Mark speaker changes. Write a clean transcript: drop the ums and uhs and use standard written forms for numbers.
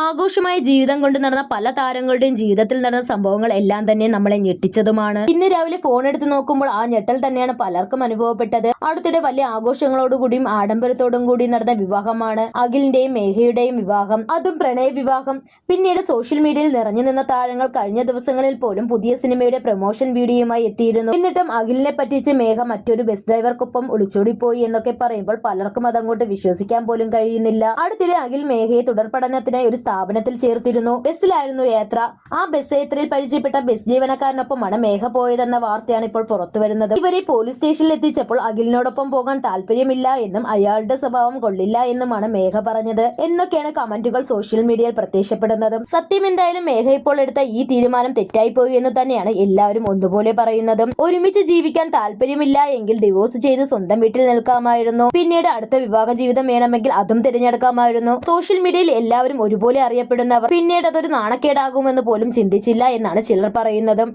Speaker 1: ആഘോഷമായ ജീവിതം കൊണ്ട് നടന്ന പല താരങ്ങളുടെയും ജീവിതത്തിൽ നടന്ന സംഭവങ്ങൾ എല്ലാം തന്നെ നമ്മളെ ഞെട്ടിച്ചതുമാണ്. ഇന്ന് രാവിലെ ഫോൺ എടുത്ത് നോക്കുമ്പോൾ ആ ഞെട്ടൽ തന്നെയാണ് പലർക്കും അനുഭവപ്പെട്ടത്. അടുത്തിടെ വലിയ ആഘോഷങ്ങളോടുകൂടിയും ആഡംബരത്തോടും കൂടി നടന്ന വിവാഹമാണ് അഖിലിന്റെയും മേഘയുടെയും വിവാഹം, അതും പ്രണയ വിവാഹം. പിന്നീട് സോഷ്യൽ മീഡിയയിൽ നിറഞ്ഞു നിന്ന താരങ്ങൾ കഴിഞ്ഞ ദിവസങ്ങളിൽ പോലും പുതിയ സിനിമയുടെ പ്രൊമോഷൻ വീഡിയോയുമായി എത്തിയിരുന്നു. എന്നിട്ടും അഖിലിനെ പറ്റിച്ച് മേഘ മറ്റൊരു ബസ് ഡ്രൈവർക്കൊപ്പം ഒളിച്ചോടിപ്പോയി എന്നൊക്കെ പറയുമ്പോൾ പലർക്കും അതങ്ങോട്ട് വിശ്വസിക്കാൻ പോലും കഴിയുന്നില്ല. അടുത്തിടെ അഖിൽ മേഘയെ തുടർ പഠനത്തിനായി ഒരു സ്ഥാപനത്തിൽ ചേർത്തിരുന്നു. ബസ്സിലായിരുന്നു യാത്ര. ആ ബസ് യാത്രയിൽ പരിചയപ്പെട്ട ബസ് ജീവനക്കാരനൊപ്പമാണ് മേഘ പോയതെന്ന വാർത്തയാണ് ഇപ്പോൾ പുറത്തുവരുന്നത്. ഇവരെ പോലീസ് സ്റ്റേഷനിൽ എത്തിച്ചപ്പോൾ അഖിലിനോടൊപ്പം പോകാൻ താല്പര്യമില്ല എന്നും അയാളുടെ സ്വഭാവം കൊള്ളില്ല എന്നുമാണ് മേഘ പറഞ്ഞത് എന്നൊക്കെയാണ് കമന്റുകൾ സോഷ്യൽ മീഡിയയിൽ പ്രത്യക്ഷപ്പെടുന്നതും. സത്യം എന്തായാലും മേഘ ഇപ്പോൾ എടുത്ത ഈ തീരുമാനം തെറ്റായി പോയി എന്ന് തന്നെയാണ് എല്ലാവരും ഒന്നുപോലെ പറയുന്നതും. ഒരുമിച്ച് ജീവിക്കാൻ താല്പര്യമില്ല എങ്കിൽ ഡിവോഴ്സ് ചെയ്ത് സ്വന്തം വീട്ടിൽ നിൽക്കാമായിരുന്നു. പിന്നീട് അടുത്ത വിവാഹ ജീവിതം വേണമെങ്കിൽ അതും തിരഞ്ഞെടുക്കാമായിരുന്നു. സോഷ്യൽ മീഡിയയിൽ എല്ലാവരും ഒരുപോലെ അറിയപ്പെടുന്നവർ പിന്നീട് അതൊരു നാണക്കേടാകുമെന്ന് പോലും ചിന്തിച്ചില്ല എന്നാണ് ചിലർ പറയുന്നതും.